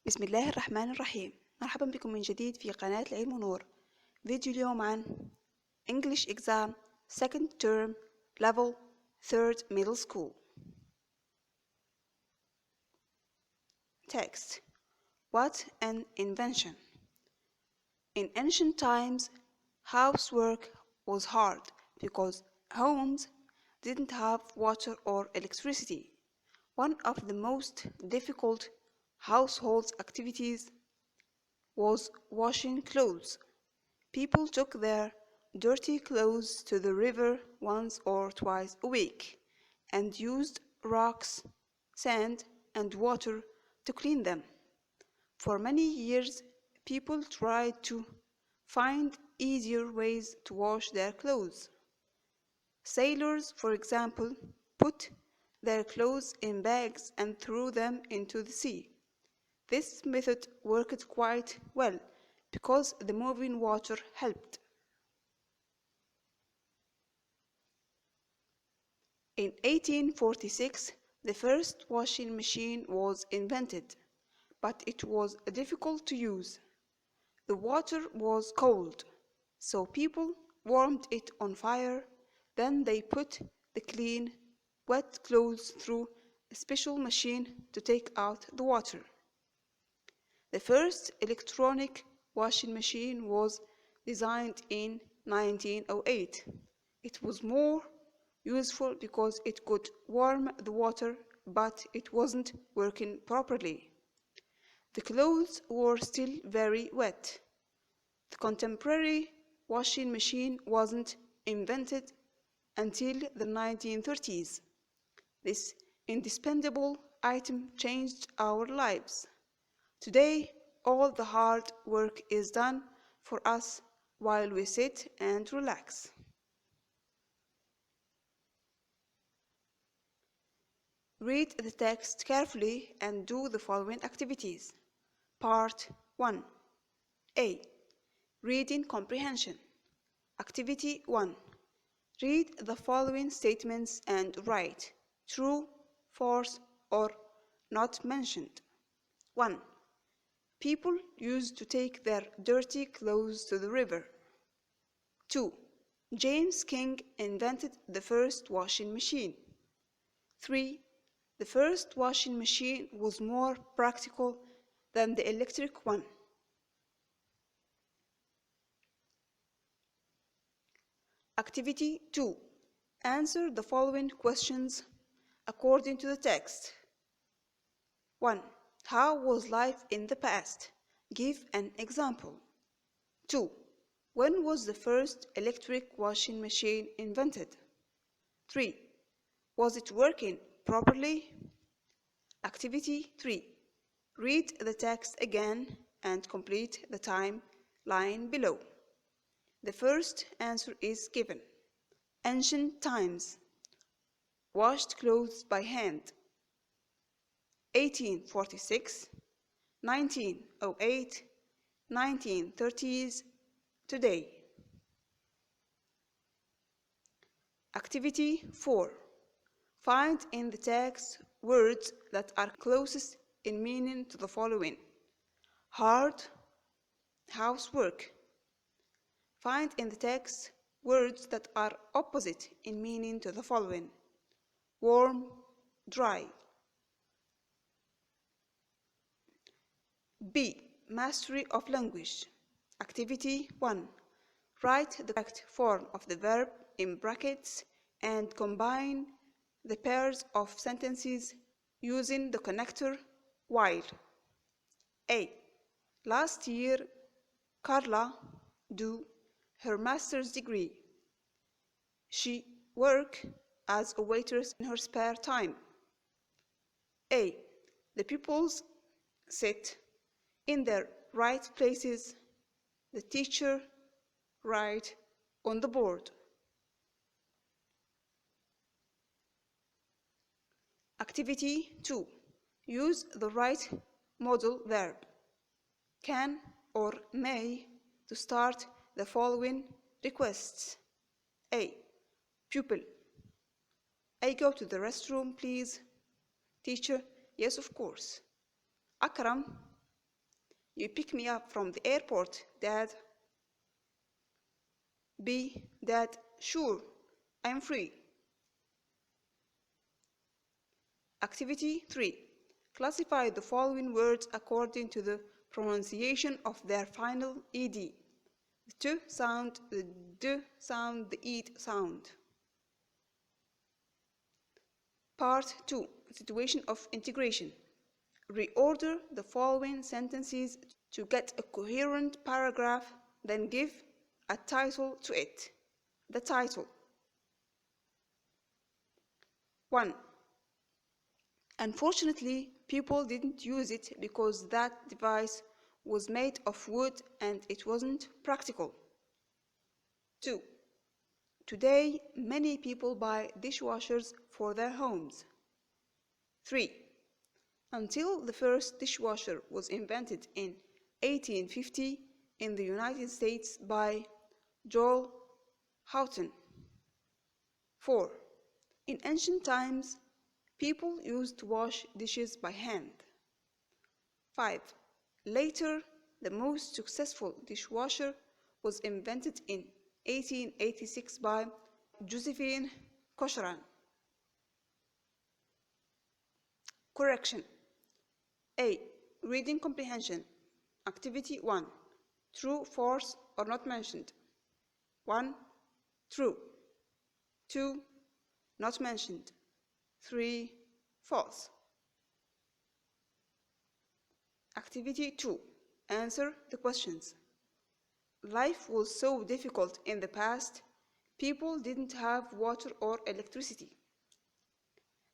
بسم الله الرحمن الرحيم. مرحبا بكم من جديد في قناة العلم ونور. فيديو اليوم عن English Exam Second Term Level 3rd Middle School. Text. What an invention! In ancient times, housework was hard because homes didn't have water or electricity. One of the most difficult household activities was washing clothes. People took their dirty clothes to the river once or twice a week and used rocks, sand, and water to clean them. For many years, people tried to find easier ways to wash their clothes. Sailors, for example, put their clothes in bags and threw them into the sea. This method worked quite well because the moving water helped. In 1846, the first washing machine was invented, but it was difficult to use. The water was cold, so people warmed it on fire. Then they put the clean, wet clothes through a special machine to take out the water. The first electronic washing machine was designed in 1908. It was more useful because it could warm the water, but it wasn't working properly. The clothes were still very wet. The contemporary washing machine wasn't invented until the 1930s. This indispensable item changed our lives. Today, all the hard work is done for us while we sit and relax. Read the text carefully and do the following activities. Part 1. A. Reading comprehension. Activity 1. Read the following statements and write true, false, or not mentioned. 1. People used to take their dirty clothes to the river. 2. James King invented the first washing machine. 3. The first washing machine was more practical than the electric one. Activity 2. Answer the following questions according to the text. 1. How was life in the past? Give an example. 2. When was the first electric washing machine invented? 3. Was it working properly? Activity 3. Read the text again and complete the timeline below. The first answer is given. Ancient times. Washed clothes by hand. 1846, 1908, 1930s, today. Activity 4. Find in the text words that are closest in meaning to the following. Hard, housework. Find in the text words that are opposite in meaning to the following. Warm, dry. B. Mastery of language. Activity 1. Write the correct form of the verb in brackets and combine the pairs of sentences using the connector while. A. Last year, Carla do her master's degree. She worked as a waitress in her spare time. A. The pupils sit in their right places. The teacher write on the board. Activity 2. Use the right modal verb, can or may, to start the following requests. A. Pupil. I go to the restroom, please. Teacher. Yes, of course. Akram. You pick me up from the airport, Dad. B. Dad, sure, I'm free. Activity 3. Classify the following words according to the pronunciation of their final ed. The t sound, the d sound, the ed sound. Part 2. Situation of integration. Reorder the following sentences to get a coherent paragraph, then give a title to it. The title. 1. Unfortunately, people didn't use it because that device was made of wood and it wasn't practical. 2. Today, many people buy dishwashers for their homes. 3. Until the first dishwasher was invented in 1850 in the United States by Joel Houghton. 4. In ancient times, people used to wash dishes by hand. 5. Later, the most successful dishwasher was invented in 1886 by Josephine Cochran. Correction. A. Reading comprehension. Activity 1. True, false, or not mentioned. 1. True. 2. Not mentioned. 3. False. Activity 2. Answer the questions. Life was so difficult in the past, people didn't have water or electricity.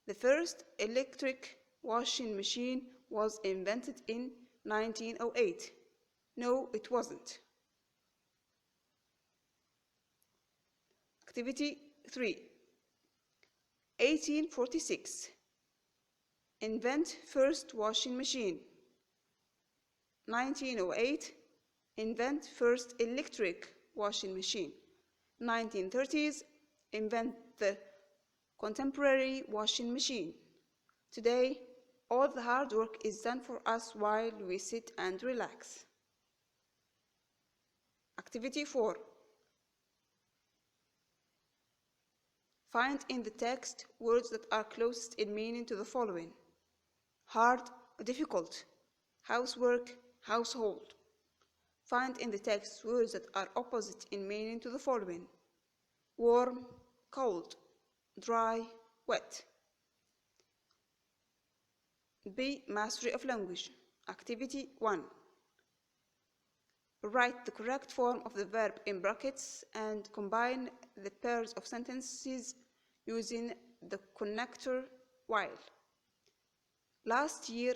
The first electric washing machine was invented in 1908. No, it wasn't. Activity 3. 1846. Invent first washing machine. 1908. Invent first electric washing machine. 1930s. Invent the contemporary washing machine. Today, all the hard work is done for us while we sit and relax. Activity 4. Find in the text words that are closest in meaning to the following: hard, difficult, housework, household. Find in the text words that are opposite in meaning to the following: warm, cold, dry, wet. B. Mastery of language. Activity 1. Write the correct form of the verb in brackets and combine the pairs of sentences using the connector while. Last year,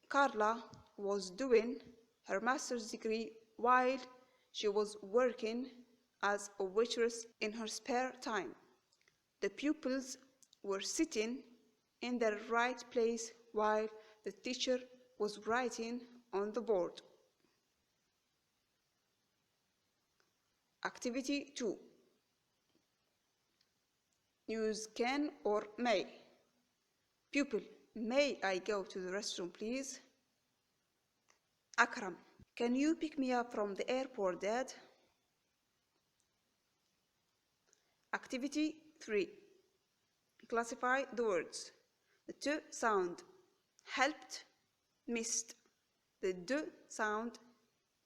Carla was doing her master's degree while she was working as a waitress in her spare time. The pupils were sitting in their right place while the teacher was writing on the board. Activity 2. Use can or may. Pupil: may I go to the restroom, please? Akram: can you pick me up from the airport, Dad? Activity 3. Classify the words. The t sound: helped, missed. The d sound: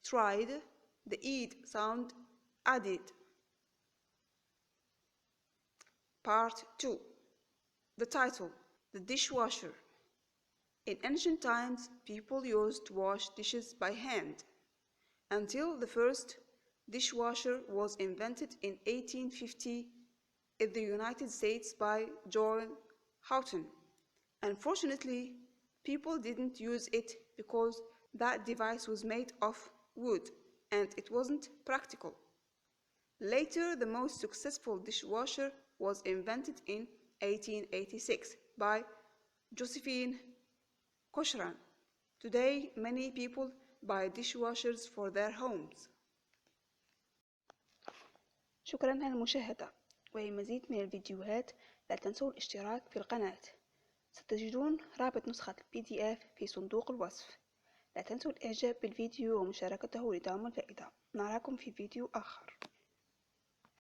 tried. The ed sound: added. Part 2. The title: the dishwasher. In ancient times, people used to wash dishes by hand until the first dishwasher was invented in 1850 in the United States by Joel Houghton. Unfortunately, people didn't use it because that device was made of wood and it wasn't practical. Later, the most successful dishwasher was invented in 1886 by Josephine Cochran. Today, many people buy dishwashers for their homes. شكرا على المشاهدة، ولمزيد من الفيديوهات لا تنسوا الاشتراك في القناة. ستجدون رابط نسخة PDF في صندوق الوصف. لا تنسوا الإعجاب بالفيديو ومشاركته لدعم الفائدة. نراكم في فيديو آخر.